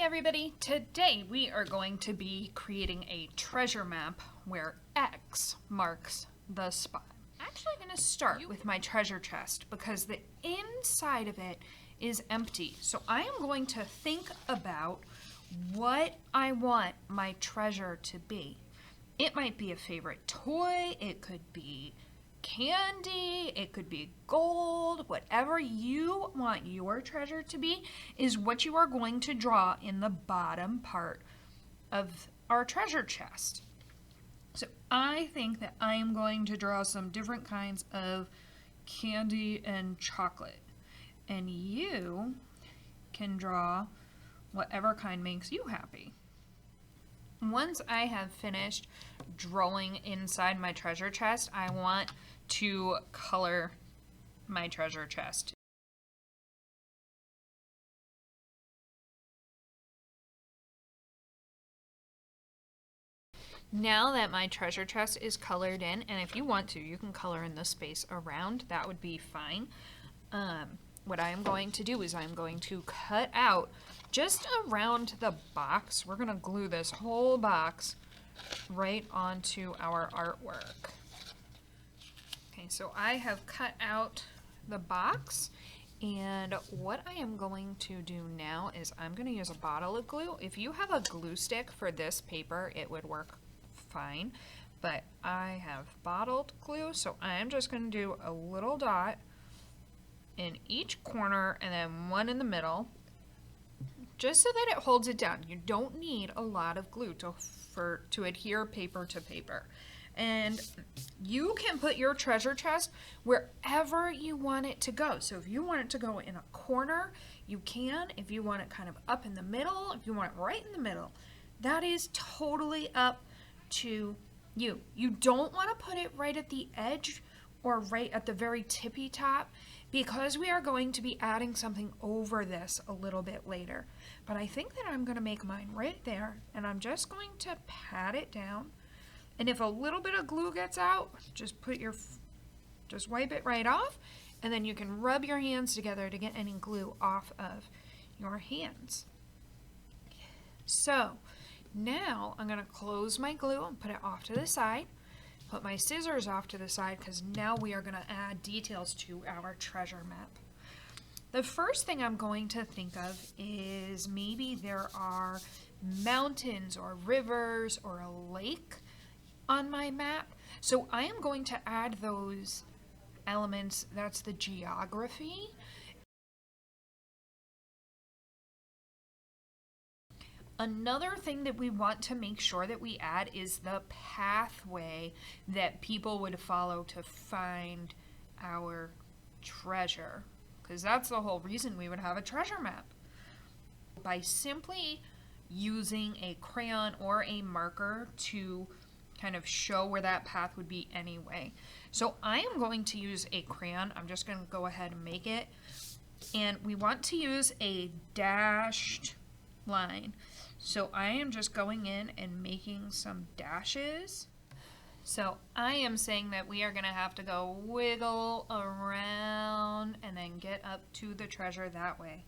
everybody! Today we are going to be creating a treasure map where X marks the spot. I'm actually going to start with my treasure chest because the inside of it is empty. So I am going to think about what I want my treasure to be. It might be a favorite toy, it could be candy, it could be gold, whatever you want your treasure to be is what you are going to draw in the bottom part of our treasure chest. So I think that I am going to draw some different kinds of candy and chocolate, and you can draw whatever kind makes you happy. Once I have finished drawing inside my treasure chest, I want to color my treasure chest. Now that my treasure chest is colored in, and if you want to, you can color in the space around, that would be fine. What I am going to do is I'm going to cut out just around the box. We're going to glue this whole box right onto our artwork. Okay, so I have cut out the box, and what I am going to do now is I'm going to use a bottle of glue. If you have a glue stick for this paper, it would work fine, but I have bottled glue, so I'm just going to do a little dot in each corner and then one in the middle, just so that it holds it down. You don't need a lot of glue to adhere paper to paper. And you can put your treasure chest wherever you want it to go. So if you want it to go in a corner, you can. If you want it kind of up in the middle, if you want it right in the middle, that is totally up to you. You don't want to put it right at the edge or right at the very tippy top, because we are going to be adding something over this a little bit later. But I think that I'm going to make mine right there, and I'm just going to pat it down. And if a little bit of glue gets out, just wipe it right off, and then you can rub your hands together to get any glue off of your hands. So now I'm going to close my glue and put it off to the side. Put my scissors off to the side because now we are going to add details to our treasure map. The first thing I'm going to think of is maybe there are mountains or rivers or a lake on my map. So I am going to add those elements. That's the geography. Another thing that we want to make sure that we add is the pathway that people would follow to find our treasure, because that's the whole reason we would have a treasure map. By simply using a crayon or a marker to kind of show where that path would be anyway. So I am going to use a crayon. I'm just going to go ahead and make it. And we want to use a dashed line. So I am just going in and making some dashes. So I am saying that we are going to have to go wiggle around and then get up to the treasure that way.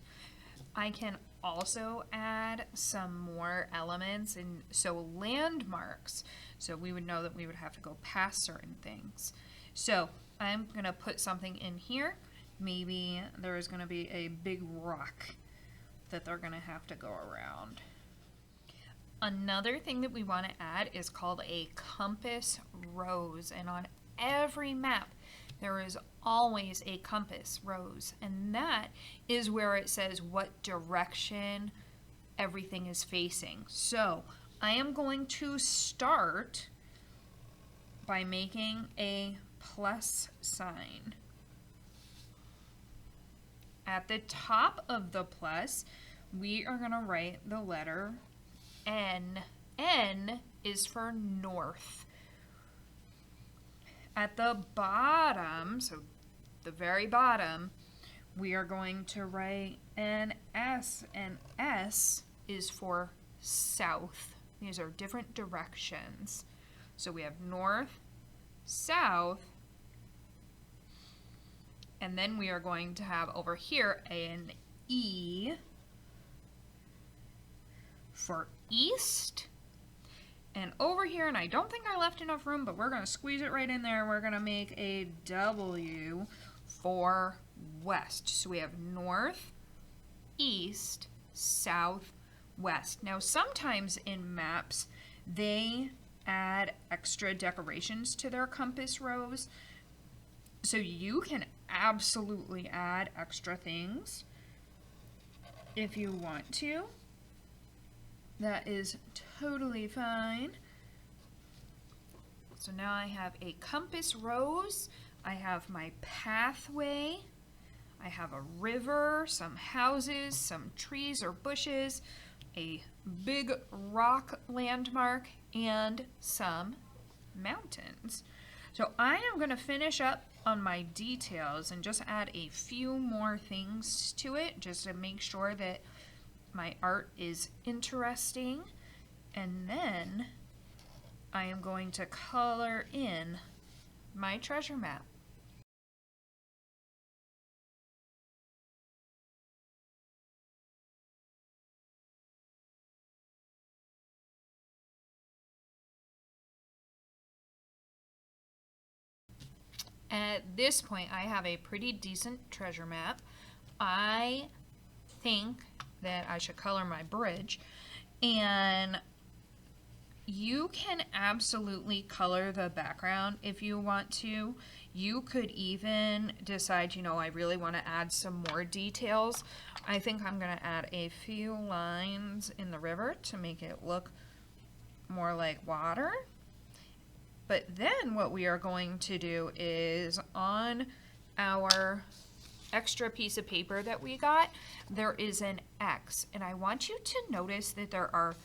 I can also add some more elements, and so landmarks. So we would know that we would have to go past certain things. So I'm going to put something in here. Maybe there is going to be a big rock that they're going to have to go around. Another thing that we want to add is called a compass rose, and on every map there is always a compass rose, and that is where it says what direction everything is facing. So I am going to start by making a plus sign. At the top of the plus, we are going to write the letter N. N is for north. At the bottom, so the very bottom, we are going to write an S, and S is for south. These are different directions. So we have north, south, and then we are going to have over here an E, for east. And over here, and I don't think I left enough room, but we're going to squeeze it right in there. We're going to make a W for west. So we have north, east, south, west. Now sometimes in maps, they add extra decorations to their compass rose. So you can absolutely add extra things if you want to. That is totally fine. So now I have a compass rose, I have my pathway, I have a river, some houses, some trees or bushes, a big rock landmark, and some mountains. So I am going to finish up on my details and just add a few more things to it just to make sure that my art is interesting, and then I am going to color in my treasure map. At this point, I have a pretty decent treasure map. I think that I should color my bridge, and you can absolutely color the background if you want to. You could even decide, you know, I really want to add some more details. I think I'm going to add a few lines in the river to make it look more like water. But then what we are going to do is on our extra piece of paper that we got, there is an X, and I want you to notice that there are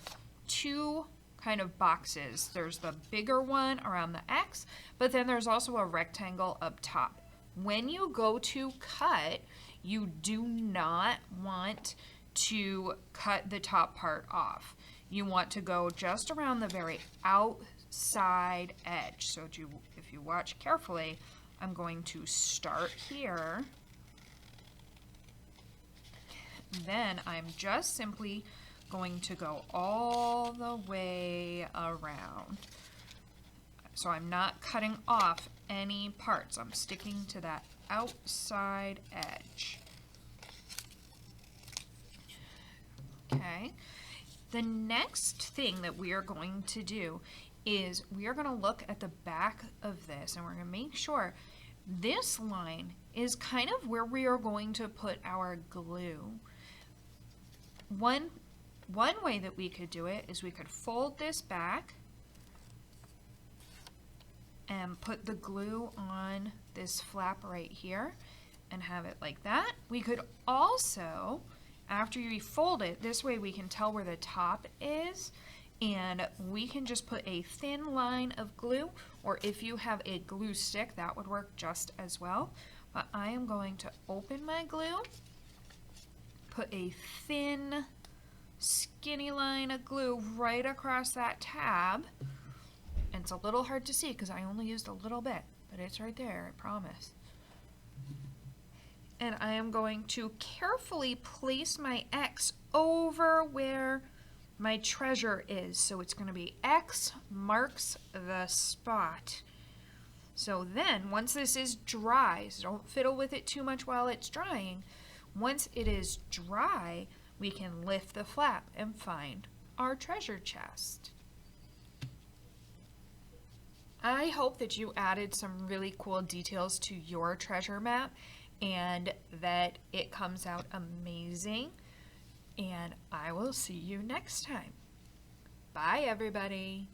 two kind of boxes. There's the bigger one around the X, but then there's also a rectangle up top. When you go to cut, you do not want to cut the top part off. You want to go just around the very outside edge. So if you watch carefully, I'm going to start here. Then I'm just simply going to go all the way around. So I'm not cutting off any parts. I'm sticking to that outside edge. Okay. The next thing that we are going to do is we are going to look at the back of this, and we're going to make sure this line is kind of where we are going to put our glue. One way that we could do it is we could fold this back and put the glue on this flap right here and have it like that. We could also, after you fold it, this way we can tell where the top is, and we can just put a thin line of glue, or if you have a glue stick, that would work just as well. But I am going to open my glue, put a thin, skinny line of glue right across that tab. And it's a little hard to see because I only used a little bit, but it's right there, I promise. And I am going to carefully place my X over where my treasure is. So it's going to be X marks the spot. So then, once this is dry, so don't fiddle with it too much while it's drying. Once it is dry, we can lift the flap and find our treasure chest. I hope that you added some really cool details to your treasure map and that it comes out amazing. And I will see you next time. Bye, everybody.